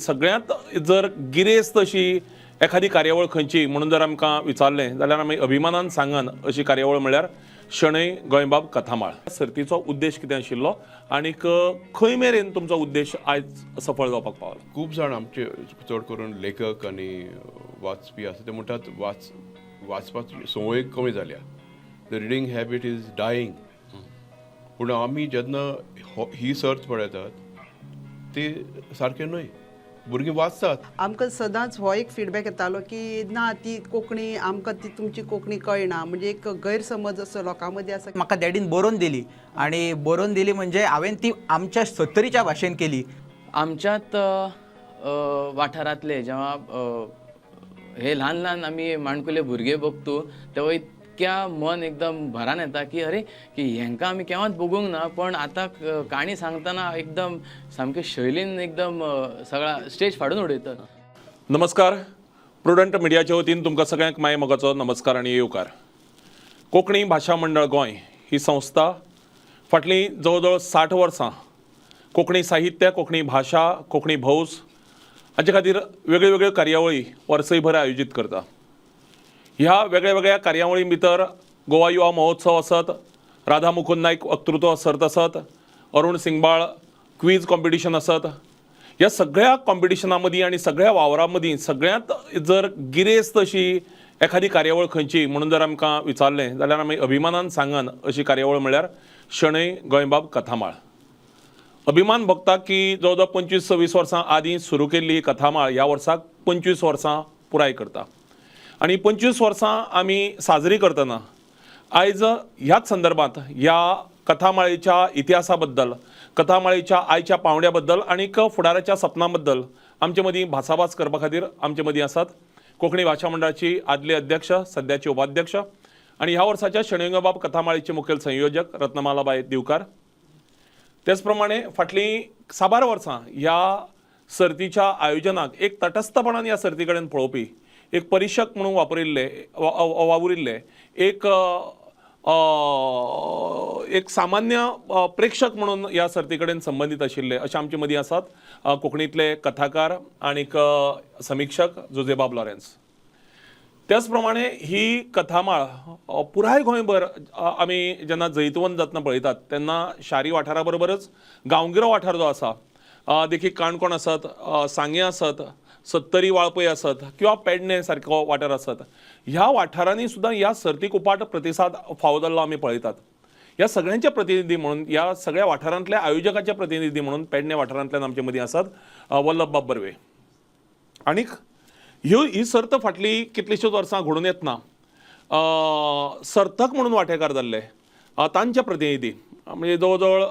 सगळ्यात जर गिरेस्त अशी एखादी कार्यावळ खंयची म्हणून जर आमकां विचारलें जाल्यार आमी अभिमानान सांगन अशी कार्यावळ म्हळ्यार शणै गोंयबाब कथामाळ। सर्तीचो उद्देश कितें आशिल्लो आनीक खंय मेरेन तुमचो उद्देश आयज सफळ जावपाक पावलो? खूब जाण आमचे चड करून लेखक आनी वाचपी आसा ते म्हणटात वाचपाची संवय कमी जाल्या, the reading habit is dying. पूण आमी जेन्ना ही सर्त पळयतात ते सारकें न्हय, भुरगीं वाचतात. आमकां सदांच हो एक फीडबॅक येतालो की ना ती कोंकणी आमकां ती तुमची कोंकणी कळना, म्हणजे एक गैरसमज असो लोकां मदीं आसा. म्हाका डॅडीन बरोवन दिली आणि बरोवन दिली म्हणजे हांवें ती आमच्या सत्तरीच्या भाशेन केली. आमच्यात वाठारांतले जेव्हा हे ल्हान ल्हान आमी माणकुले भुरगे बघतो तेव्हा इतक्या मन एकदम भरान येता की अरे की हेंकां आमी केव्हाच बगूंक ना, पण आतां काणी सांगतना एकदम सामके शैलीन एकदम सगळा स्टेज फाडून उडयता. नमस्कार, प्रुडंट मिडियाच्या वतीन तुमकां सगळ्यांक माय मोगाचो नमस्कार आनी येवकार. कोंकणी भाशा मंडळ गोंय ही संस्था फाटलीं जवळ जवळ 60 वर्सां कोंकणी साहित्य, कोंकणी भाशा, कोंकणी भौस हाचे खातीर वेगळ्यो वेगळ्यो कार्यावळी वर्सयभर आयोजीत करता. ह्या वेगळ्या वेगळ्या कार्यावळी भितर गोवा युवा महोत्सव आसत, राधा मुकुंद नायक वक्तृत्व सर्त आसत, अरुण सिंगबाळ क्वीज कॉम्पिटिशन आसत. ह्या सगळ्या कॉम्पिटिशनां मदीं आनी सगळ्या वावरां मदीं सगळ्यांत जर गिरेस्त अशी एखादी कार्यावळ खंयची म्हणून जर आमकां विचारलें जाल्यार आमी अभिमानान सांगन अशी कार्यावळ म्हळ्यार शणै गोंयबाब कथामाळ. अभिमान भोगता की जवळ जवळ 25-26 वर्सां आदीं सुरू केल्ली ही कथामाळ ह्या वर्साक 25 वर्सां पुराय करता. आनी 25 वर्सां आमी साजरी करतना आयज ह्याच संदर्भांत ह्या कथामाळेच्या इतिहासा बद्दल, कथामाळेच्या आयच्या पावंड्या बद्दल आनीक फुडाराच्या सपनां बद्दल आमचे मदीं भासाभास करपा खातीर आमचे मदीं आसात कोंकणी भाशा मंडळाची आदले अध्यक्ष, सद्याचे उपाध्यक्ष आनी ह्या वर्साच्या शणै गोंयबाब कथामाळेचे मुखेल संयोजक रत्नमालाबाई दिवकार. तेच प्रमाणे फाटलीं 6 वर्सां ह्या सर्तीच्या आयोजनाक एक तटस्थपणान ह्या सर्ती कडेन पळोवपी, एक परिक्षक म्हणून वावुरिल्ले, एक सामान्य प्रेक्षक म्हणून ह्या सर्ती कडेन संबंदीत आशिल्ले अशे आमचे मदीं आसात कोंकणीतले कथाकार आनीक समीक्षक जोजेबाब लॉरेन्स. त्याच प्रमाणे ही कथामाळ पुराय गोंयभर आमी जेन्ना जैतवंत जातना पळयतात तेन्ना शारी वाठारा बरोबरच गांवगिरो वाठार जो आसा देखीक काणकोण आसत, सांगे आसत, सत्तरी वाळपय आसत किंवा पेडणे सारको वाठार आसत, ह्या वाठारांनी सुद्दां ह्या सर्तीक उपाट प्रतिसाद फावो जाल्लो आमी पळयतात. ह्या सगळ्यांचे प्रतिनिधी म्हणून, ह्या सगळ्या वाठारांतल्या आयोजकाचे प्रतिनिधी म्हणून पेडणे वाठारांतल्यान आमचे मदीं आसात वल्लभ बाब बर्वे. आनीक ही सर्त फाटली कितलींशींच वर्सां घडून येतना सर्तक म्हणून वांटेकार जाल्ले तांचे प्रतिनिधी म्हणजे जवळ जवळ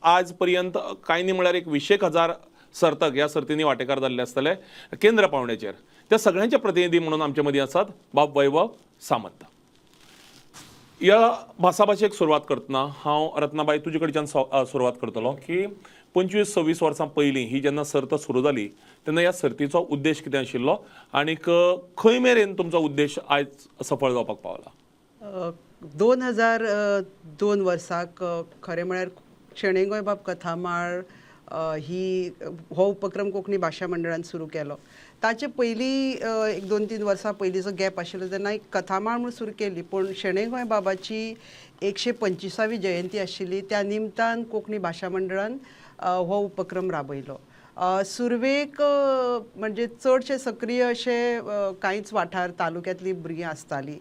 आज पर्यंत कांय न्ही म्हळ्यार एक 20,000 सर्तक ह्या सर्तींनी वांटेकार जाल्ले आसतले केंद्र पावंड्याचेर. त्या सगळ्यांचे प्रतिनिधी म्हणून आमचे मदीं आसात बाब वैभव सामंत. ह्या भासाभाशेक सुरवात करतना हांव रत्नाबाई तुजे कडच्यान सुरवात करतलो की 25-26 वर्सां पयलीं ही जेन्ना सर्त सुरू जाली तेन्ना ह्या सर्तीचो उद्देश कितें आशिल्लो आनीक खंय मेरेन तुमचो उद्देश आयज सफळ जावपाक पावला? 2002 वर्साक खरें म्हळ्यार शणै गोंयबाब कथामाळ हो उपक्रम कोंकणी भाशा मंडळान सुरू केलो. ताचे पयलीं एक 2-3 वर्सां पयलींचो गॅप आशिल्लो तेन्ना एक कथामाळ म्हणून सुरू केली, पूण शणै गोंयबाबाची 125वी जयंती आशिल्ली त्या निमतान कोंकणी भाशा मंडळान हो उपक्रम राबयलो. सुरवेक म्हणजे चडशे सक्रीय अशे कांयच वाठार तालुक्यांतली भुरगीं आसतालीं.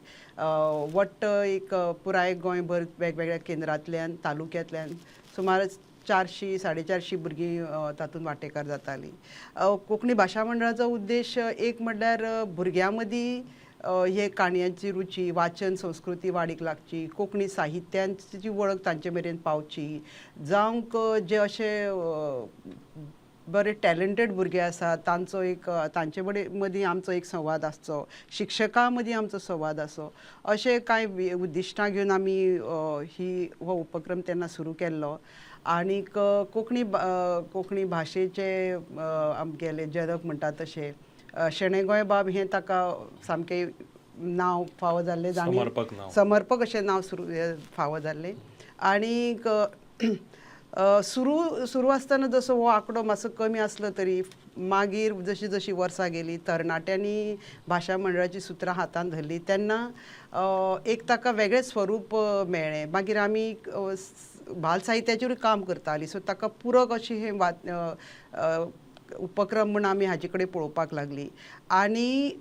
वट्ट एक पुराय गोंयभर वेगवेगळ्या केंद्रांतल्यान तालुक्यांतल्यान सुमार 400-450 भुरगीं तातूंत वांटेकार जातालीं. कोंकणी भाशा मंडळाचो उद्देश एक म्हणल्यार भुरग्यां मदीं हे काणयांची रुची, वाचन संस्कृती वाडीक लागची, कोंकणी साहित्याची वळख तांचे मेरेन पावची, जावंक जे अशे बरे टॅलंटेड भुरगे आसात तांचे मदीं आमचो एक संवाद आसचो, शिक्षकां मदीं आमचो संवाद आसो, अशे कांय उद्दिश्टां घेवन आमी हो उपक्रम तेन्ना सुरू केल्लो. आनीक कोंकणी भाशेचे आमगेले जनक म्हणटात तशे शणै गोंयबाब हें ताका सामकें नांव फावो जाल्लें, समर्पक अशें नांव फावो जाल्लें. आनीक सुरू आसतना जसो हो आंकडो मातसो कमी आसलो तरी मागीर जशी जशी वर्सां गेली तरणाट्यांनी भाशा मंडळाची सुत्रां हातांत धरली तेन्ना एक ताका वेगळें स्वरूप मेळ्ळें. मागीर आमी बाल साहित्याचेरूय काम करतालीं, सो ताका पुरक अशी हे उपक्रम म्हूण आमी हाजे कडेन पळोवपाक लागलीं. आनी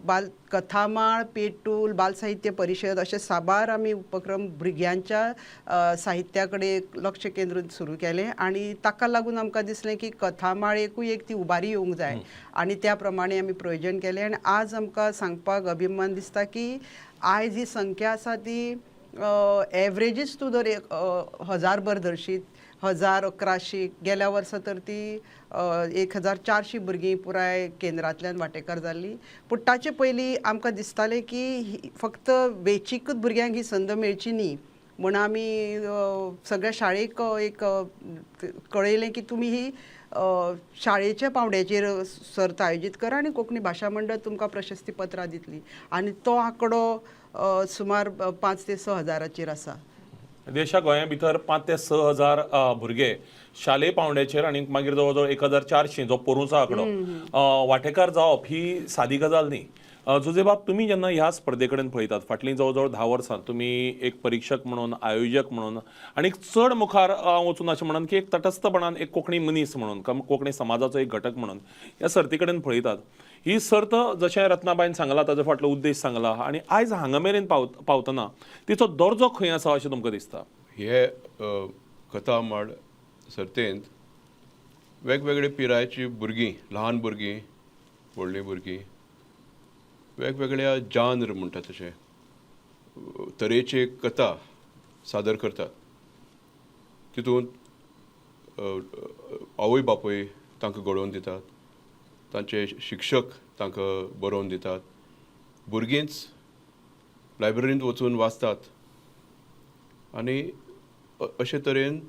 बाल कथामाळ, पेटूल, बाल साहित्य परिशद अशे साबार आमी उपक्रम भुरग्यांच्या साहित्या कडेन लक्ष केंद्रीत सुरू केलें. आनी ताका लागून आमकां दिसलें की कथामाळेकूय एक ती उबारी येवंक जाय आनी त्या प्रमाणे आमी प्रयोजन केलें. आनी आज आमकां सांगपाक अभिमान दिसता की आयज ही संख्या आसा ती एवरेजीच तूं जर 1000 भर धरशीत 1100, गेल्या वर्सा तर ती 1400 भुरगीं पुराय केंद्रांतल्यान वांटेकार जाल्लीं. पूण ताचे पयलीं आमकां दिसतालें की फक्त वेंचीकूच भुरग्यांक ही संद मेळची न्ही म्हूण आमी सगळ्या शाळेक एक कळयलें की तुमी ही शाळेच्या पावंड्याचेर सर्त आयोजीत करा आनी कोंकणी भाशा मंडळ तुमकां प्रशस्ती पत्रां दितली. आनी तो आंकडो सुमार 5 ते 6 हजाराचेर आसा. देशा गोंया भितर 5 ते 6 हजार भुरगे शालेय पावंड्याचेर आनी मागीर जवळ जवळ 1400 जो पोरूंचो आंकडो वांटेकार जावप ही सादी गजाल न्ही. जुजे बाब, तुमी जेन्ना ह्या स्पर्धे कडेन पळयतात, फाटलीं जवळ जवळ 10 वर्सां तुमी एक परीक्षक म्हणून, आयोजक म्हणून आनी चड मुखार वचून अशें म्हणून की एक तटस्थपणान एक कोंकणी मनीस म्हणून, कोंकणी समाजाचो एक घटक म्हणून ह्या सर्ती कडेन पळयतात. ही सर्त जशें रत्नाबाईन सांगलां ताचो फाटलो उद्देश सांगला आनी आयज हांगा मेरेन पावतना तिचो दर्जो खंय आसा अशें तुमकां दिसता? हे कथामाळ सर्तेंत वेगवेगळे पिरायेची भुरगीं, ल्हान भुरगीं, व्हडलीं भुरगीं, वेगवेगळ्या जानर म्हणटात तशे तरेचे कथा सादर करतात. तितूंत आवय बापूय तांकां घडोवन दितात, तांचे शिक्षक तांकां बरोवन दितात, भुरगींच लायब्ररींत वचून वाचतात आनी अशे तरेन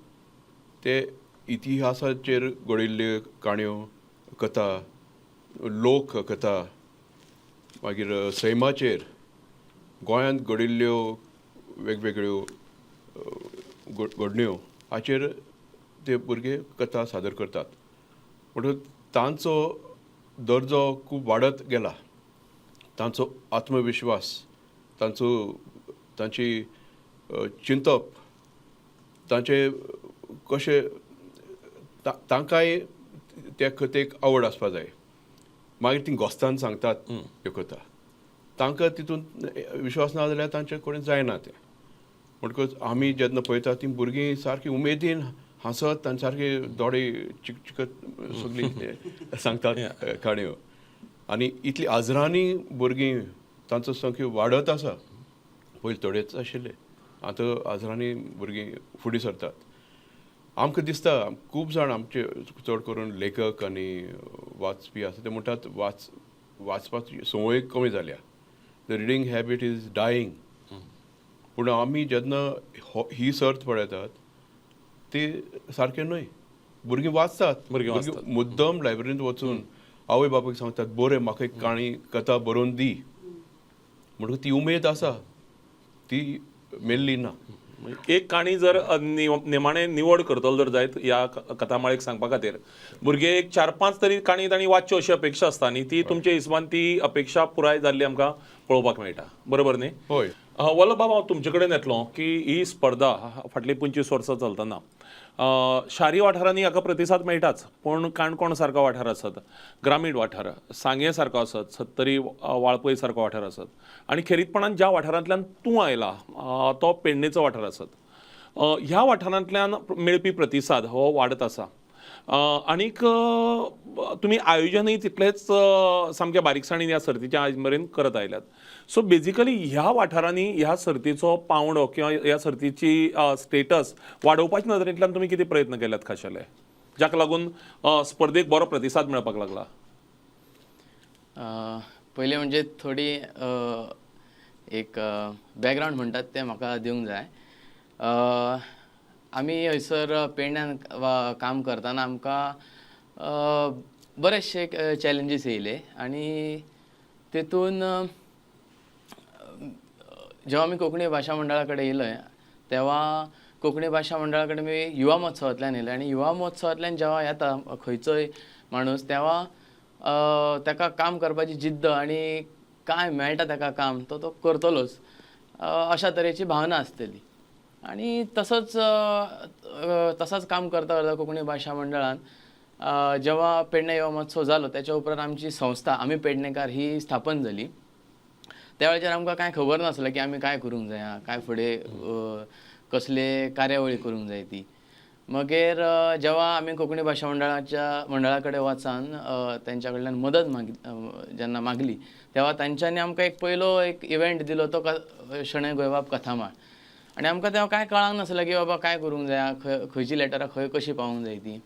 ते इतिहासाचेर घडिल्ल्यो काणयो, कथा, लोक कथा, मागीर सैमाचेर गोंयांत घडिल्ल्यो वेगवेगळ्यो घडण्यो हाचेर ते भुरगे कथा सादर करतात. म्हणटून तांचो दर्जो खूब वाडत गेला. तांचो आत्मविश्वास, तांची चिंतप, तांचे कशे तांकांय त्या कथेक आवड आसपा जाय. मागीर ती घोस्तान सांगतात ह्यो कथा. तांकां तितूंत विश्वास ना जाल्यार तांचे कडेन जायना तें. म्हणटकूच आमी जेन्ना पळयतात ती भुरगीं सारकी उमेदीन हांसत आनी सारकी दोळे चिकचिकत सगळीं सांगतात काणयो. आनी इतली आजरांनी भुरगीं तांचो संख्या वाडत आसा. पयलीं थोडेच आशिल्ले, आतां आजरांनी भुरगीं फुडें सरतात. आमकां दिसता खूब जाण आमचे चड करून लेखक आनी वाचपी आसा ते म्हणटात वाचपाची संवय कमी जाल्या. The reading habit is dying. पूण आमी जेन्ना ही सर्त पळयतात ती सारकें न्हय. भुरगीं वाचतात, मुद्दम लायब्ररींत वचून आवय बापायक सांगतात बरें म्हाका एक काणी कथा बरोवन दी. म्हणटकूच ती उमेद आसा, ती मेल्ली ना. एक काणी जर निमाणे निवड करतलो जर जायत ह्या कथामाळेक सांगपा खातीर भुरगे एक 4-5 तरी काणी तांणी वाचच्यो अशी अपेक्षा आसता आनी ती तुमच्या हिसबान ती अपेक्षा पुराय जाल्ली आमकां पळोवपाक मेळटा. बरोबर न्ही? होय. वल्लभ बाब, हांव तुमचे कडेन येतलो की ही स्पर्धा फाटली 25 वर्सां चलतना शारी वाठारांनी हाका प्रतिसाद मेळटाच, पूण काणकोण सारको वाठार आसत, ग्रामीण वाठार, सांगे सारको आसत, सत्तरी वाळपय सारको वाठार आसत आनी खेरीतपणान ज्या वाठारांतल्यान तूं आयला तो पेडणेचो वाठार आसत, ह्या वाठारांतल्यान मेळपी प्रतिसाद हो वाडत आसा. आनीक तुमी आयोजनय तितलेच सामके बारीकसाणीन ह्या सर्तीच्या आज मेरेन करत आयल्यात. सो बेजिकली ह्या वाठारांनी ह्या सर्तीचो पावंडो किंवा ह्या सर्तीची स्टेटस वाडोवपाच्या नदरेंतल्यान तुमी कितें प्रयत्न केल्यात खाशेले, जाका लागून स्पर्धेक बरो प्रतिसाद मेळपाक लागला? पयलें म्हणजे थोडी एक बॅकग्रावंड म्हणटात तें म्हाका दिवंक जाय. आमी हयसर पेडण्यान काम करतना आमकां बरेचशे चॅलेंजीस येयले आनी तेतून जेव्हा आमी कोंकणी भाशा मंडळा कडेन येयले तेव्हा कोंकणी भाशा मंडळा कडेन आमी युवा महोत्सवांतल्यान येयले आनी युवा महोत्सवांतल्यान जेव्हा येता खंयचोय माणूस तेव्हा ताका काम करपाची जिद्द आणि काय मेळटा ताका काम तो करतलोच अशा तरेची भावना आसतली. आणि तसंच काम करता करता कोंकणी भाशा मंडळान जेव्हा पेडणे युवा महोत्सव जालो त्याच्या उपरांत आमची संस्था आमी पेडणेकार ही स्थापन जाली. त्या वेळाचेर आमकां कांय खबर नासलें की आमी काय करूंक जाय, काय फुडें कसले कार्यावळी करूंक जाय ती. मागीर जेव्हा आमी कोंकणी भाशा मंडळा कडेन वचान तेंच्या कडल्यान मदत जेन्ना मागली तेव्हा तांच्यांनी आमकां पयलो एक इव्हेंट दिलो तो शणै गोंयबाब कथामाळ. आनी आमकां तेव्हा कांय कळांक नासलें की बाबा काय करूंक जाय, खंयची लेटरां खंय कशी पावोवंक जाय ती.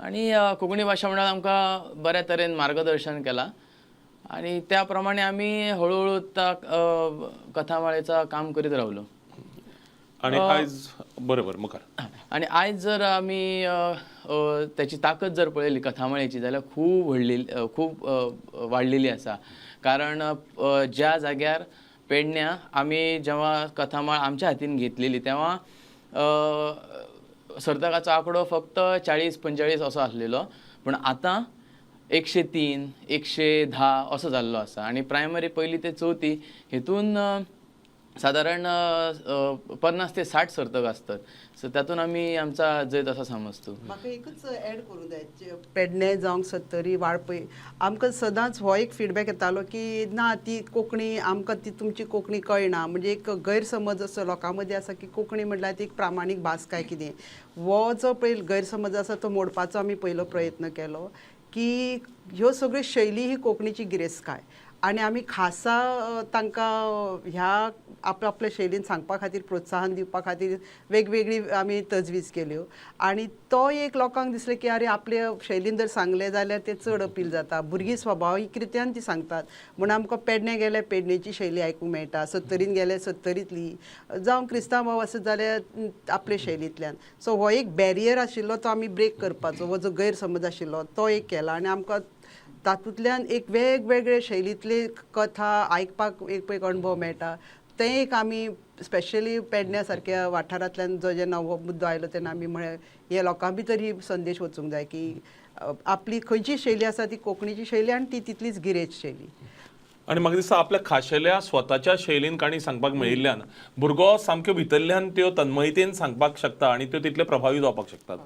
आनी कोंकणी भाशा मंडळान आमकां बऱ्या तरेन मार्गदर्शन केलां आनी त्या प्रमाणे आमी हळू कथामाळेचा काम करीत रावलो. आणि आयज बरोबर मुखार. आणि आयज जर आमी त्याची ताकद जर पळयली कथामाळेची जाल्यार खूब वाडलेली आसा. कारण ज्या जाग्यार पेडण्या आमी जेव्हा कथामाळ आमच्या हातीन घेतलेली तेव्हा सर्तकाचो आंकडो फक्त 40-45 असो आसलेलो, पूण आतां 103, 110 असो जाल्लो आसा. आनी प्रायमरी पयली ते चवथी हेतून सादारण 50 ते 60 सर्तक आसतात. सो तातूंत आमी आमचा जैत असा समजतो. म्हाका एकच ऍड करूंक जाय, पेडणे जावं सत्तरी वाळपय आमकां सदांच हो एक फीडबॅक येतालो की ना ती कोंकणी आमकां ती तुमची कोंकणी कळना. म्हणजे एक गैरसमज असो लोकां मदीं आसा की कोंकणी म्हटल्यार ती एक प्रामाणीक भास काय कितें. हो जो पयलो गैरसमज आसा तो मोडपाचो आमी पयलो प्रयत्न केलो की ह्यो सगळ्यो शैली ही कोंकणीची गिरेस्तकाय आनी आमी खासा तांकां ह्या आपल्या शैलीन सांगपा खातीर प्रोत्साहन दिवपा खातीर वेगवेगळी आमी तजवीज केल्यो. आनी तो एक लोकांक दिसलें की अरे आपल्या शैलीन जर सांगलें जाल्यार तें चड अपील जाता. भुरगीं स्वाभावीक रित्यान ती सांगतात म्हूण आमकां पेडणे गेल्यार पेडणेची शैली आयकूंक मेळटा, सत्तरीन गेल्यार सत्तरींतली, जावं क्रिस्तांव भाव आसत जाल्यार आपले शैलींतल्यान. सो हो एक बॅरियर आशिल्लो तो आमी ब्रेक करपाचो, हो जो गैरसमज आशिल्लो तो एक केला. आनी आमकां तातूंतल्यान एक वेगवेगळे शैलींतले कथा आयकपाक एक अणभव मेळटा. तें एक आमी स्पेशली पेडण्या सारक्या वाठारांतल्यान जो जेन्ना हो मुद्दो आयलो तेन्ना आमी म्हळें हे लोकां भितर ही संदेश वचूंक जाय की आपली खंयची शैली आसा ती कोंकणीची शैली आनी ती तितलीच गिरेस्त शैली. आणि म्हाका दिसता आपल्या खाशेल्या स्वताच्या शैलीन काणी सांगपाक मेळिल्ल्यान भुरगो सामक्यो भितरल्यान त्यो तन्मयतेन सांगपाक शकता आणि त्यो तितले प्रभावी जावपाक शकतात.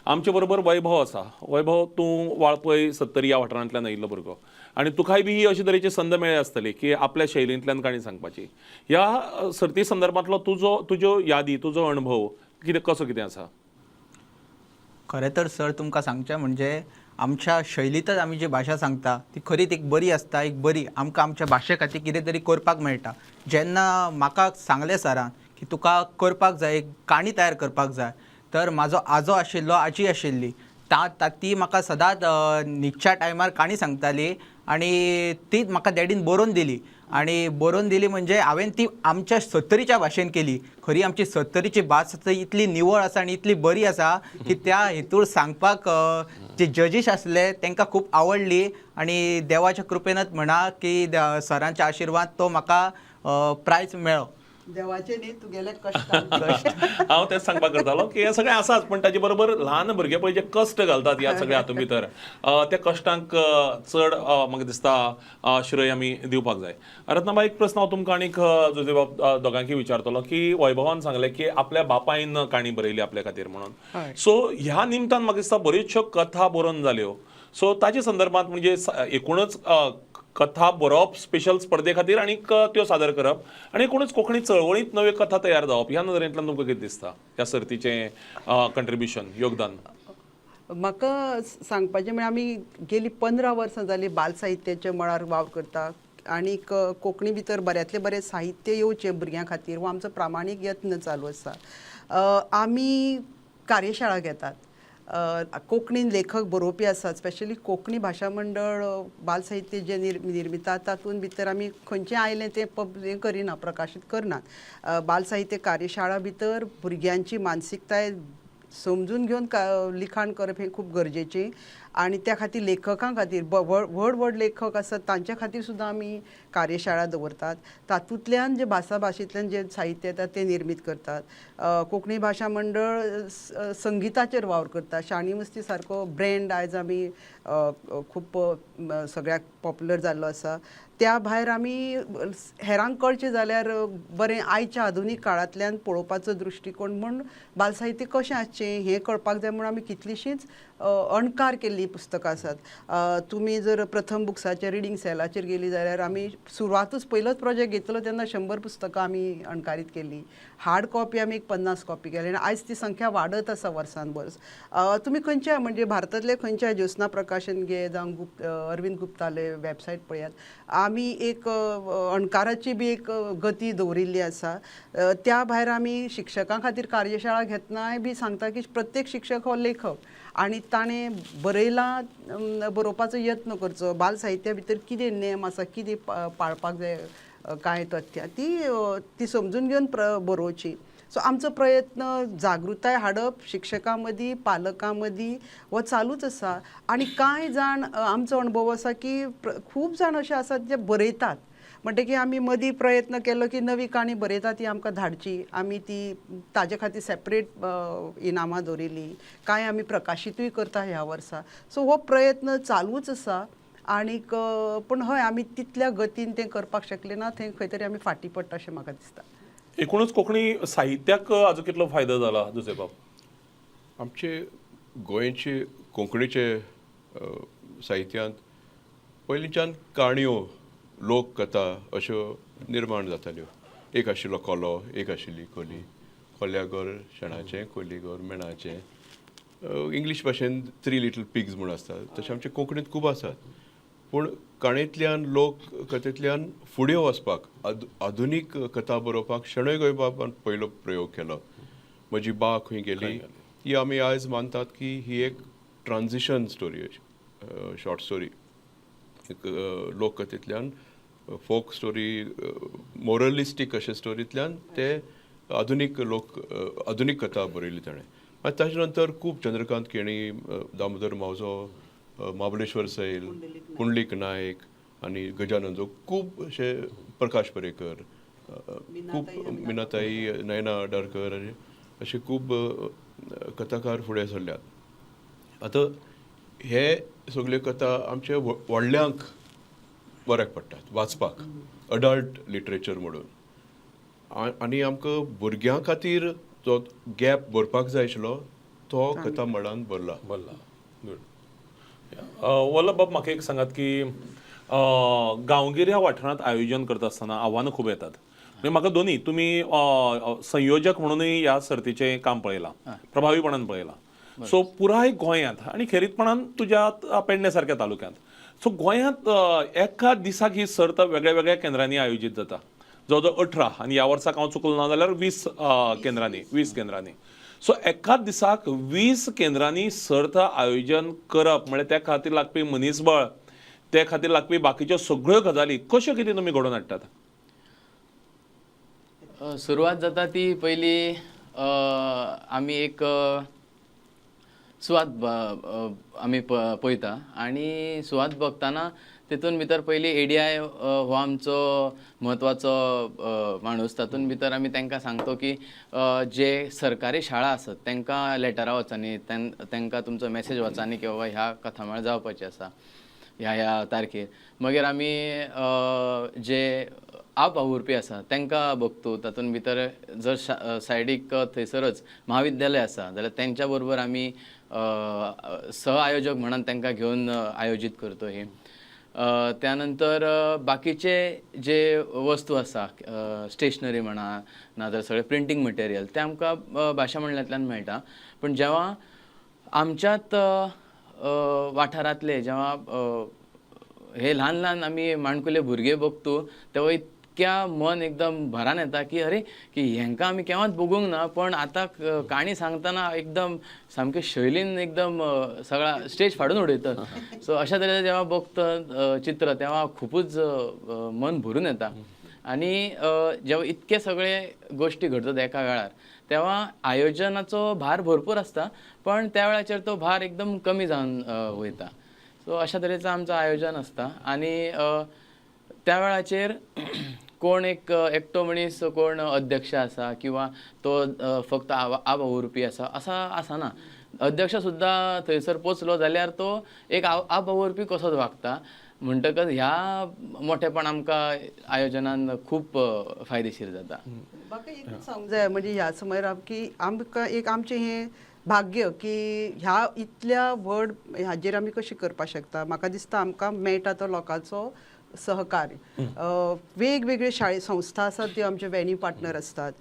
आमचे बरोबर वैभव आसा. वैभव, तूं वाळपय सत्तरी ह्या वाठारांतल्यान आयिल्लो भुरगो आणि तुकाय बी ही अशे तरेची संद मेळ्ळी आसतली की आपल्या शैलींतल्यान काणी सांगपाची. ह्या सर्ती संदर्भांतलो तुज्यो यादी, तुजो अणभव कसो कितें आसा? खरें तर सर तुमकां सांगचें म्हणजे आमच्या शैलींतच आमी जी भाशा सांगता ती खरीच एक बरी आसता, एक बरी आमकां आमच्या भाशे खातीर कितें तरी करपाक मेळटा. जेन्ना म्हाका सांगलें सरान की तुका करपाक जाय, एक काणी तयार करपाक जाय, तर म्हाजो आजो आशिल्लो, आजी आशिल्ली, ती म्हाका सदांच न्हीदच्या टायमार काणी सांगताली आनी तीच म्हाका डॅडीन बरोवन दिली. आणि बरोवन दिली म्हणजे हांवें ती आमच्या सत्तरीच्या भाशेन केली. खरी आमची सत्तरीची भास इतली निवळ आसा आनी इतली बरी आसा की त्या हेतून सांगपाक जे जजीस आसले तांकां खूब आवडली. आनी देवाच्या कृपेनच म्हणा की सरांच्या आशिर्वाद तो म्हाका प्रायज मेळ्ळो. देवाचे न्ही तुगेले कश्ट. हांव तेच सांगपाक करतालो की हे सगळें आसाच, पण ताचे बरोबर ल्हान भुरगे पळय जे कश्ट घालतात ह्या सगळ्या हातूंत भितर त्या कश्टांक चड म्हाका दिसता श्रेय आमी दिवपाक जाय. रत्नाबाई, एक प्रस्न हांव तुमकां आनीक जोसेफ दोगांकी विचारतलो की वैभवान सांगलें की आपल्या बापायन काणी बरयली आपल्या खातीर म्हणून. सो ह्या निमतान म्हाका दिसता बऱ्योचश्यो कथा बरोवन जाल्यो. सो ताचे संदर्भांत म्हणजे एकूणच कथा बरोवप स्पेशल स्पर्धे खातीर आनीक त्यो सादर करप आनी एकूणच कोंकणी चळवळींत नव्यो कथा तयार जावप ह्या नदरेंतल्यान तुमकां कितें दिसता ह्या सर्तीचें कंट्रिब्युशन, योगदान? म्हाका सांगपाचें म्हळ्यार आमी गेलीं 15 वर्सां जालीं बाल साहित्याच्या मळार वावर करता आनीक कोंकणी भितर बऱ्यांतलें बरें साहित्य येवचें भुरग्यां खातीर हो आमचो प्रामाणीक यत्न चालू आसा. आमी कार्यशाळा घेतात. कोंकणीन लेखक बरोवपी आसात, स्पेशली कोंकणी भाशा मंडळ बाल साहित्य जे निर्मितात तातूंत भितर आमी खंयचें आयलें तें हें करिना, प्रकाशीत करनात. बाल साहित्य कार्यशाळा भितर भुरग्यांची मानसिकताय समजून घेवन लिखाण करप हें खूब गरजेचें. आणि त्या खातीर लेखकां खातीर व्हड व्हड लेखक आसात तांच्या खातीर सुद्दां आमी कार्यशाळा दवरतात. तातूंतल्यान जे भाशेंतल्यान जे साहित्य येता ते निर्मीत करतात. कोंकणी भाशा मंडळ संगिताचेर वावर करता. शाणी मस्ती सारको ब्रँड आयज आमी खूब सगळ्याक पॉप्युलर जाल्लो आसा. त्या भायर आमी हेरांक कळचें जाल्यार बरें आयच्या आधुनीक काळांतल्यान पळोवपाचो दृश्टीकोन म्हूण बाल साहित्य कशें आसचें हें कळपाक जाय म्हूण आमी कितलींशींच अणकार केल्लीं पुस्तकां आसात. तुमी जर प्रथम बुक्साच्या रिडींग सेलाचेर गेलीं जाल्यार आमी सुरवातूच पयलोच प्रोजेक्ट घेतलो तेन्ना 100 पुस्तकां आमी अणकारीत केल्लीं. हार्ड कॉपी आमी 50 कॉपी केली आनी आयज ती संख्या वाडत आसा वर्सान वर्स. तुमी खंयच्या म्हणजे भारतांतले खंयच्या ज्योत्स्ना प्रकाशन घे जावं अरविंद गुप्ताले वेबसायट पळयात. आमी एक अणकाराची बी एक गती दवरिल्ली आसा. त्या भायर आमी शिक्षकां खातीर कार्यशाळा घेतनाय बी सांगता की प्रत्येक शिक्षक हो लेखक आनी ताणें बरयलां बरोवपाचो यत्न करचो. बाल साहित्या भितर कितें नेम आसा, कितें पाळपाक जाय, कांय तथ्यां ती समजून घेवन बरोवची. सो आमचो प्रयत्न जागृताय हाडप शिक्षकां मदीं पालकां मदीं हो चालूच आसा. आनी कांय जाण आमचो अणभव आसा की खूब जाण अशे आसात जे बरयतात म्हणटकीर आमी मदीं प्रयत्न केलो की नवी काणी बरयता ती आमकां धाडची. आमी ती ताजे खातीर सेपरेट इनामां दवरिल्लीं. कांय आमी प्रकाशीतूय करता ह्या वर्सा. सो हो प्रयत्न चालूच आसा. आनीक पूण हय आमी तितल्या गतीन तें करपाक शकले ना. थंय खंय तरी आमी फाटीं पडटा अशें म्हाका दिसता. एकूणच कोंकणी साहित्याक हाजो कितलो फायदो जाला दुसेबाब? आमचे गोंयचे कोंकणीचे साहित्यांत पयलींच्यान काणयो लोककथा अश्यो निर्माण जाताल्यो. एक आशिल्लो कोलो, एक आशिल्ली कोली. कोल्यागोर शेणाचें, कोलीगोर मेणाचें. इंग्लीश भाशेन 3 लिटल पिग्स म्हूण आसता तशें आमचे कोंकणींत खूब आसात. पूण काणयेंतल्यान लोककथेंतल्यान फुडें वचपाक आधुनीक कथा बरोवपाक शणै गोंयबाबान पयलो प्रयोग केलो. म्हजी बा खंय गेली ही आमी आयज मानतात की ही एक ट्रान्झिशन स्टोरी, शॉर्ट स्टोरी. एक लोककथेंतल्यान फोक स्टोरी, मोरलिस्टीक अशे स्टोरींतल्यान ते आधुनीक कथा बरयली ताणें. आनी ताचे नंतर खूब चंद्रकांत केणी, दामोदर मावजो, महाबळेश्वर सैल, पुंडलीक नायक आनी गजानन जोग, खूब अशे प्रकाश पर्रेकर, खूब मिनाताई, नयना आडारकर अशे खूब कथाकार फुडें सरल्यात. आतां हे सगल्यो कथा आमचे व्हडल्यांक बऱ्याक पडटात वाचपाक, अडल्ट लिटरेचर म्हणून. आनी आमकां भुरग्यां खातीर जो गॅप भरपाक जाय आशिल्लो तो कथा मळान भरला. गुड. वल्लभबाब म्हाका एक सांगात की गांवगिऱ्या वाठारांत आयोजन करता आसतना आव्हानां खूब येतात. म्हणजे म्हाका दोनी तुमी संयोजक म्हणूनय ह्या सर्तीचें काम पळयलां, प्रभावीपणान पळयलां. सो पुराय गोंयांत आनी खेरीतपणान तुज्या पेडणे सारक्या तालुक्यांत सो गोंयांत एका दिसाक ही सर्त वेगळ्या वेगळ्या केंद्रांनी आयोजीत जाता. जवळ जवळ 18 आनी ह्या वर्साक हांव चुकलो ना जाल्यार 20 केंद्रांनी. सो एकाच दिसाक 20 केंद्रांनी सर्त आयोजन करप म्हणजे त्या खातीर लागपी मनीसबळ, त्या खातीर लागपी बाकीच्यो सगळ्यो गजाली कश्यो कितें तुमी घडोवन हाडटात? सुरवात जाता ती पयली आमी एक सुवात आमी पळयता आनी सुवात बघताना तितून भितर पयली ADI हो आमचो म्हत्वाचो माणूस. तातूंत भितर आमी तांकां सांगतो की जे सरकारी शाळा आसात तांकां लेटरां वचांनी, तांकां तुमचो मॅसेज वचांनी की बाबा ह्या कथामाळ जावपाची आसा ह्या तारखेर. मागीर आमी जे वावुरपी आसा तांकां बघतो. तातूंत भितर जर सायडीक थंयसरच महाविद्यालय आसा जाल्यार तेंच्या बरोबर आमी सहआयोजक म्हणून तांकां घेवन आयोजीत करतो ही. त्यानंतर बाकीचे जे वस्तू आसा स्टेशनरी म्हणा नाजाल्यार सगळे प्रिंटींग मटेरियल ते आमकां भाशा मंडळांतल्यान मेळटा. पण जेव्हा आमच्याच वाठारांतले जेव्हा हे ल्हान ल्हान आमी माणकुले भुरगे बघतो तेव्हा इतक्या मन एकदम भरान येता की अरे की हेंकां आमी केव्हाच बगूंक ना. पण आतां काणी सांगतना एकदम सामके शैलीन एकदम सगळा स्टेज फाडून उडयतात. सो अशा तरेचे जेव्हा बघतात चित्र तेव्हा खूपच मन भरून येता. आणि जेव्हा इतके सगळे गोष्टी घडतात एका वेळार तेव्हा आयोजनाचो भार भरपूर असता, पण त्या वेळाचेर तो भार एकदम कमी जावन वयता. सो अशा तरेचं आमचं आयोजन असता. आणि त्या वेळाचेर कोण एक एकटो मनीस कोण अध्यक्ष आसा किंवा तो फक्त आबा उरपी असा आसना. अध्यक्ष सुद्धा थंयसर पोचलो जाल्यार तो एक आबा उरपी कसोच वागता. म्हणटकच ह्या मोठेपण आमकां आयोजनान खूब फायदेशीर जाता. म्हाका एक सांगूंक जाय म्हणजे ह्या समयार की आमकां एक आमचें हें भाग्य की ह्या इतल्या व्हड हाजेर आमी कशें करपाक शकता. म्हाका दिसता आमकां मेळटा तो लोकांचो सहकार्य. वेगवेगळे शाळे संस्था आसात त्यो आमचे वेन्यू पार्टनर असतात.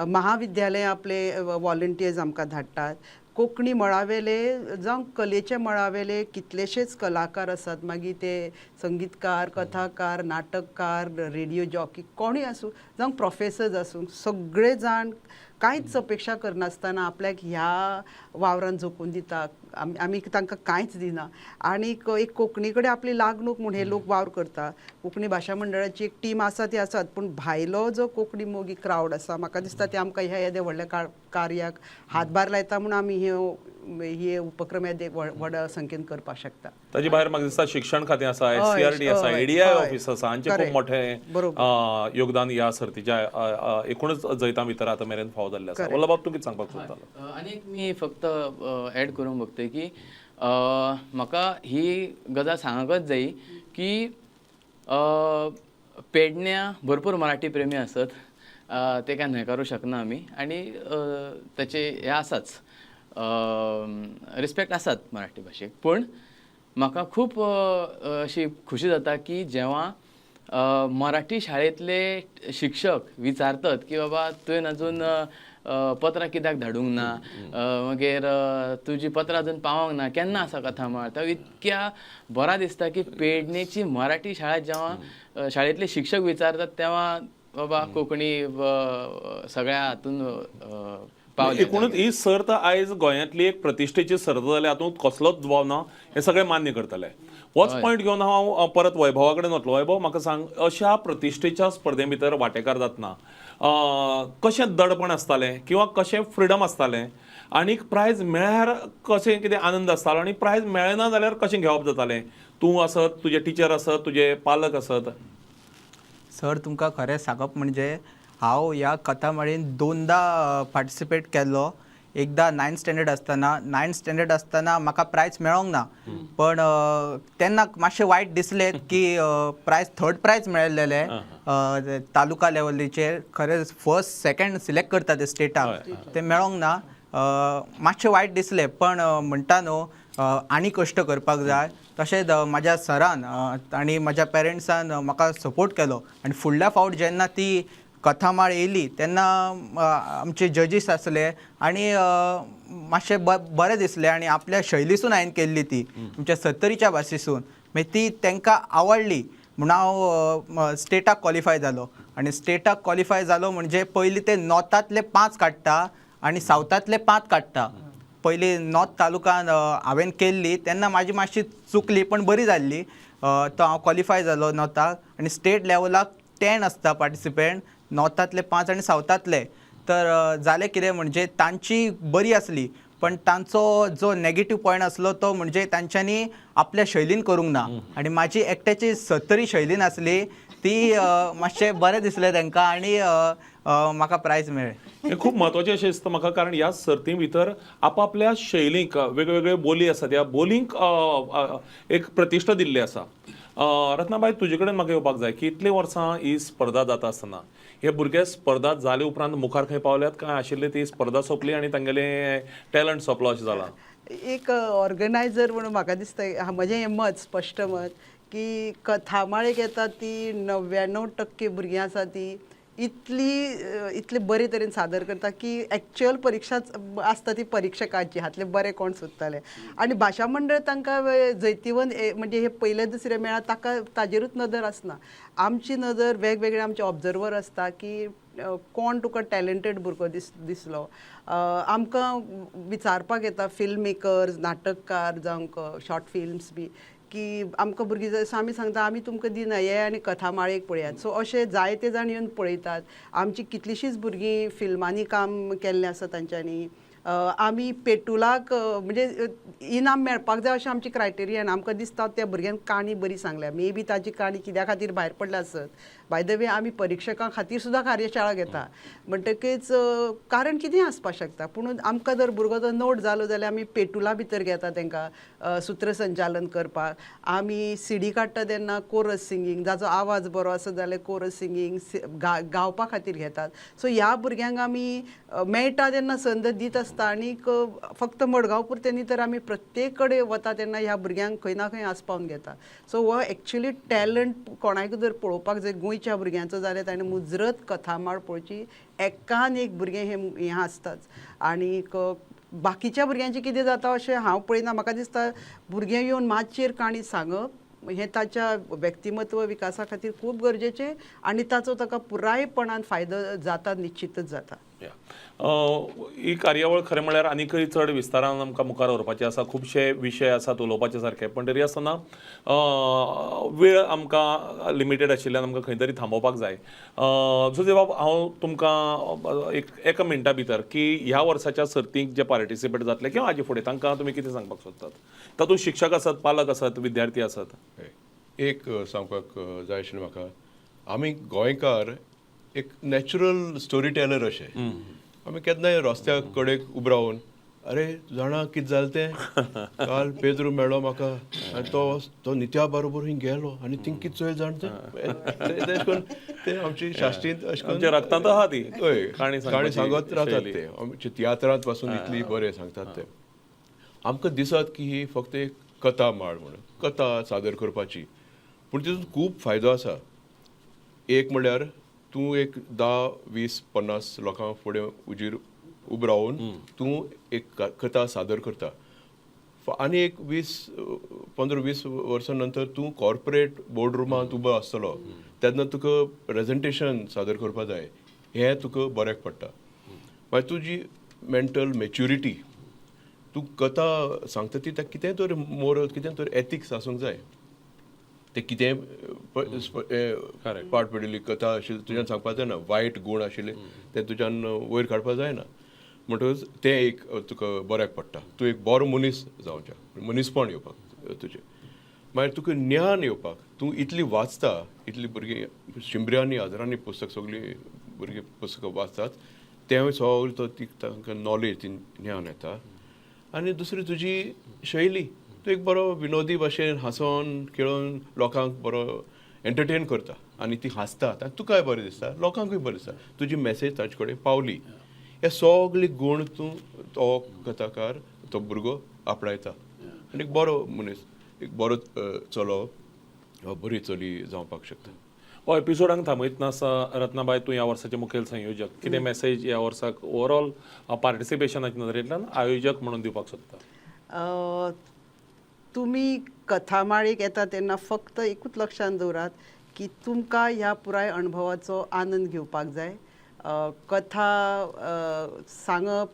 महाविद्यालय आपले वॉलंटियर्स आमकां धाडटात. कोंकणी मळावेले जावं कलेच्या मळावेले कितलेशेच कलाकार आसात. मागीर ते संगीतकार, कथाकार, नाटककार, रेडिओ जॉकी कोणूय आसूं जावं प्रोफेसर्स आसूं, सगळे जाण कांयच अपेक्षा करनासतना आपल्याक ह्या वावरान झोकून दिता. आमी तांकां कांयच दिना. आनीक एक कोंकणी कडेन आपली लागणूक म्हूण हे लोक वावर करता. कोंकणी भाशा मंडळाची एक टीम आसा ती आसात, पूण भायलो जो कोंकणी मोगी क्रावड आसा म्हाका दिसता ते आमकां ह्या येदे व्हडल्या कार्याक हातभार लायता म्हूण आमी हे उपक्रम येदे व्हड संख्येन करपाक शकता. ताजे भायर म्हाका दिसता शिक्षण खातें आसा, हय, SCRT आसा, हय, ADI हय. ऑफिस आसा, हांचें खूब Correct. मोठें योगदान ह्या सर्तीच्या एकूणच जैतां भितर आतां मेरेन फाव जाल्लें आसा. वल्लभ बाब तूं कितें सांगपाक सोदतालो? आनीक मी फक्त ऍड करूंक बघतोय की म्हाका ही गजाल सांगूंकच जायी की पेडण्या भरपूर मराठी प्रेमी आसत. ते काय न्हयकारूं शकना आमी. आणि ताचे हे आसाच रिस्पेक्ट आसात मराठी भाशेक. पण म्हाका खूब अशी खुशी जाता की जेव्हा मराठी शाळेंतले शिक्षक विचारतात की बाबा तुवें अजून पत्रां कित्याक धाडूंक ना, मागीर तुजी पत्रां अजून पावोंक ना, केन्ना आसा कथामाळ. तो इतक्या बरा दिसता की पेडणेची मराठी शाळा जेव्हा शाळेंतले शिक्षक विचारतात तेव्हा बाबा कोंकणी सगळ्या हातून पावले. एकूणच ही सर्त आयज गोंयांतली एक प्रतिश्ठेची सर्त जाल्या हातूंत कसलोच दुबाव ना, हे सगळे मान्य करतले. होच पॉयंट घेवन हांव परत वैभवा कडेन वतलो. वैभव, म्हाका सांग, अशा प्रतिश्ठेच्या स्पर्धे भितर वांटेकार जातना कशें दडपण आसतालें किंवा कशें फ्रिडम आसतालें, आनीक प्रायज मेळ्यार कशें कितें आनंद आसतालो, आनी प्रायज मेळना जाल्यार कशें घेवप जातालें? तूं आसत, तुजे टिचर आसत, तुजे पालक आसत. सर तुमकां खरें सांगप म्हणजे हांव ह्या कथामाळेन 2दा पार्टिसिपेट केल्लो. एकदा 9th स्टँडर्ड आसतना म्हाका प्रायज मेळोंक ना, पण तेन्ना मातशें वायट दिसलें की प्रायज 3rd प्रायज मेळिल्लें तालुका लेवलीचेर. खरें 1st, 2nd सिलेक्ट करता ते स्टेटाक, ते मेळोंक ना. मातशें वायट दिसलें, पण म्हणटा न्हू आनी कश्ट करपाक जाय. तशेंच म्हाज्या सरान आनी म्हाज्या पेरंट्सान म्हाका सपोर्ट केलो. आनी फुडल्या फावट जेन्ना ती कथामाळ येयली तेन्ना आमचे जजीस आसले आनी मातशें बरें दिसलें. आनी आपल्या शैलीसून हांवें केल्ली ती आमच्या 70च्या भाशेसून, मागीर ती तांकां आवडली म्हूण हांव स्टेटाक क्वॉलिफाय जालो. आनी स्टेटाक क्वॉलिफाय जालो म्हणजे पयलीं ते नॉर्थांतले 5 काडटा आनी सावथांतले 5 काडटा. पयलीं नॉर्थ तालुकान हांवें केल्ली तेन्ना म्हाजी मातशी चुकली, पण बरी जाल्ली. तो हांव क्वॉलिफाय जालो नॉर्थाक. आनी स्टेट लेवलाक 10 आसता पार्टिसिपेंट, नॉर्थांतले 5 आनी सावथांतले. तर जालें कितें म्हणजे तांची बरी आसली, पण तांचो जो नॅगेटीव पॉयंट आसलो तो म्हणजे तांच्यांनी आपल्या शैलीन करूंक ना. आनी म्हाजी एकट्याची 70 शैलीन आसली ती मातशें बरें दिसलें तांकां आनी म्हाका प्रायज मेळ्ळें. हे खूब म्हत्वाचें अशें दिसता म्हाका, कारण ह्या सर्ती भितर आपापल्या शैलीक वेगवेगळे बोली आसा, त्या बोलींक एक प्रतिश्ठा दिल्ली आसा. रत्नाबाई, तुजे कडेन म्हाका येवपाक जाय की इतलीं वर्सां ही स्पर्धा जाता आसतना हे भुरगे स्पर्धा जाले उपरांत मुखार खंय पावल्यात काय आशिल्ली ती स्पर्धा सोंपली आनी तांगेले टॅलंट सोंपलो अशें जालां? एक ऑर्गनायझर म्हणून म्हाका दिसता म्हजें हें मत, स्पश्ट मत, की कथामाळेक येता ती 99% भुरगीं आसा ती इतले बरे तरेन सादर करता की एक्चुअल परीक्षा आसता ती परीक्षकाची हातले बरे कोण सोदताले. आनी भाशा मंडळ तांकां जैतिवन म्हणजे हे पयले दुसरे मेळा ताका ताजेरूच नदर आसना. आमची नदर वेगवेगळे आमचे ऑब्जर्वर आसता की कोण तुका टॅलंटेड भुरगो दिसलो. आमकां विचारपाक येता फिल्म मेकर्स, नाटककार जावं शॉर्ट फिल्म्स बी की आमकां भुरगीं जसो आमी सांगता आमी तुमकां दिना हे आनी कथामाळेक पळयात. सो अशे जायते जाण येवन पळयतात. आमची कितलींशींच भुरगीं फिल्मांनी काम केल्लें आसा तांच्यांनी. आमी पेटुलाक म्हणजे इनाम मेळपाक जाय अशें आमची क्रायटेरियन. आमकां दिसता त्या भुरग्यान काणी बरी सांगल्या. मे बी ताजी काणी कित्या खातीर भायर पडल्या आसत. बाय द वे आमी परिक्षकां खातीर सुद्दां कार्यशाळा घेता. म्हणटकीच कारण कितेंय आसपाक शकता. पूण आमकां जर भुरगो जर नोट जालो जाल्यार आमी पेटुला भितर घेता तांकां सुत्रसंचालन करपाक. आमी सीडी काडटा तेन्ना कोरस सिंगींग, जाचो आवाज बरो आसा जाल्यार कोरस सिंगींग गावपा खातीर घेतात. सो ह्या भुरग्यांक आमी मेळटा तेन्ना संद दीत आसता. आनीक फक्त मडगांव पुरते न्ही तर आमी प्रत्येक कडेन वता तेन्ना ह्या भुरग्यांक खंय ना खंय आस्पावन घेता. सो हो एक्चुली टॅलंट कोणायक जर पळोवपाक जाय गोंयच्या भुरग्यांचो जाल्यार ताणें मुजरत कथामाळ पळोवची. एकान एक भुरगें हें आसताच. आनीक बाकीच्या भुरग्यांचें कितें जाता अशें हांव पळयना. म्हाका दिसता भुरगें येवन माचयेर काणी सांगप हें ताच्या व्यक्तिमत्व विकासा खातीर खूब गरजेचें आनी ताचो ताका पुरायपणान फायदो जाता निश्चितच जाता. ही कार्यावळ खरें म्हळ्यार आनीकय चड विस्तारान आमकां मुखार व्हरपाचें आसा. खुबशे विशय आसात उलोवपाचे सारके. पण तरी आसतना वेळ आमकां लिमिटेड आशिल्ल्यान आमकां खंय तरी थांबोवपाक जाय. जुजे बाब हांव तुमकां एका मिनटा भितर की ह्या वर्साच्या सर्तीक जे पार्टिसिपेट जातले किंवा हाजे फुडें तांकां तुमी कितें सांगपाक सोदतात? तातूंत शिक्षक आसत, पालक आसत, विद्यार्थी आसत. एक सांगपाक जाय आशिल्लें म्हाका, आमी गोंयकार एक नॅचरल स्टोरी टेलर अशे. आमी केन्नाय रस्त्या कडेक उबो रावन अरे जाणा कितें जालें तें काल पेद्रू मेळ्ळो म्हाका आनी तो नित्या बरोबर खंय गेलो आनी थिंग कितें चोयल जाण तें करून ते आमची शाश्टींत अशें करून रक्तांत आहा ती हय काणी सांगत रावतात ते. आमचे तियात्रांत पासून इतली बरें सांगतात ते. आमकां दिसत की ही फक्त एक कथा माळ म्हणून कथा सादर करपाची. पूण तितून खूब फायदो आसा. एक म्हणल्यार तूं एक 10, 20, 50 लोकां फुडें उजीर उबो रावन तूं एक कथा सादर करता. आनी एक 15-20 वर्सां नंतर तूं कॉर्पोरेट बोर्ड रुमांत उबो आसतलो तेन्ना तुका प्रेजेंटेशन सादर करपा जाय. हें तुका बऱ्याक पडटा. मागीर तुजी मेंटल मॅच्युरिटी, तूं कथा सांगता ती ताका कितें तरी मोरल कितें तरी एथिक्स आसूंक जाय. ते कितें पाट पडिल्ली कथा आशिल्ली तुज्यान सांगपाक जायना. वायट गूण आशिल्ले ते तुज्यान वयर काडपाक जायना. म्हणटकच तें एक तुका बऱ्याक पडटा. तूं एक बरो मनीस जावच्या, मनीसपण येवपाक तुजें. मागीर तुका ज्ञान येवपाक तूं इतली वाचता, इतली भुरगीं शिंबऱ्यांनी हजारांनी पुस्तक सगळीं भुरगीं पुस्तकां वाचतात. तें सगळें तो तांकां नॉलेज ती ज्ञान येता. आनी दुसरी तुजी शैली, तूं एक बरो विनोदी भाशेन हांसोन खेळोन लोकांक बरो एंटरटेन करता आनी ती हांसतात आनी तुकाय बरें दिसता, लोकांकूय बरें दिसता. तुजी मॅसेज ताचे कडेन पावली. हे सगळे गूण तूं तो कथाकार तो भुरगो आपणायता आनी एक बरो मनीस, एक बरो चलो बरी चली जावपाक शकता. हो एपिसोडांक थांबयतना रत्नाबाई तूं ह्या वर्साचे मुखेल संयोजक. कितें मॅसेज ह्या वर्साक ओवरऑल पार्टिसिपेशनाच्या नदरेंतल्यान आयोजक म्हणून दिवपाक सोदता? तुमी कथामाळेक येता तेन्ना फक्त एकूच लक्षांत दवरात की तुमकां ह्या पुराय अणभवाचो आनंद घेवपाक जाय. कथा सांगप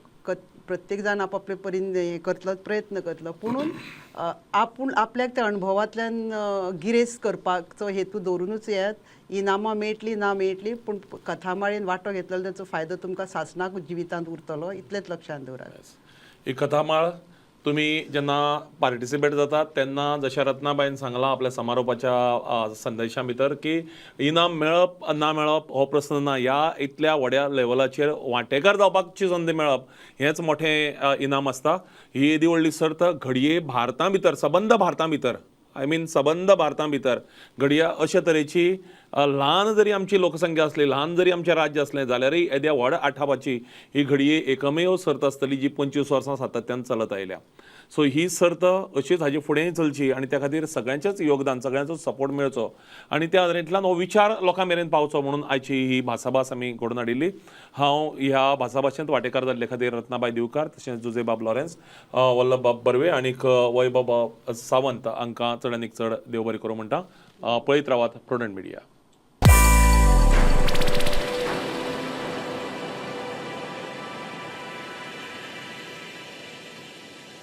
प्रत्येक जाण आपले परीन हें करतलो, प्रयत्न करतलो. पुणून आपूण आपल्याक त्या अणभवांतल्यान गिरेस्त करपाचो हेतू दवरूनच येयात. इनामां मेळटली ना मेळटली पूण कथामाळेन वांटो घेतलेलो ताचो फायदो तुमकां सासणाक जिवितांत उरतलो. इतलेंच लक्षांत दवरात. ही कथामाळ तुम्ही जेन्ना पार्टिसिपेट जातात तेन्ना जशें रत्नाबाईन सांगलां आपल्या समारोपाच्या संदेशा भितर की इनाम मेळप ना मेळप हो प्रस्न ना. ह्या इतल्या व्हड्या लेवलाचेर वांटेकार जावपाची संदी मेळप हेंच मोठें इनाम आसता. ही येदी व्हडली सर्त घडये भारतां भितर, सबंद भारतां भितर, सबंद भारतां भितर घडये अशे तरेची ल्हान जरी आमची लोकसंख्या आसली, ल्हान जरी आमचें राज्य आसलें जाल्यारय येद्या व्हड आठावाची ही घडये एकमेव सर्त आसतली जी 25 वर्सां सातत्यान चलत आयल्या. सो ही सर्त अशीच हाजे फुडेंय चलची आनी त्या खातीर सगळ्यांचेच योगदान, सगळ्यांचो सपोर्ट मेळचो आनी त्या नदरेंतल्यान हो विचार लोकां मेरेन पावचो म्हणून आयची ही भासाभास आमी घडोवन हाडिल्ली. हांव ह्या भासाभाशेंत वांटेकार जाल्ले खातीर रत्नाबाई दिवकार, तशेंच जुजेबाब लॉरेन्स, वल्लभबाब बर्वे आनीक वैभव सावंत हांकां चड आनीक चड देव बरें करूं म्हणटा. पळयत रावात प्रुडंट मिडिया.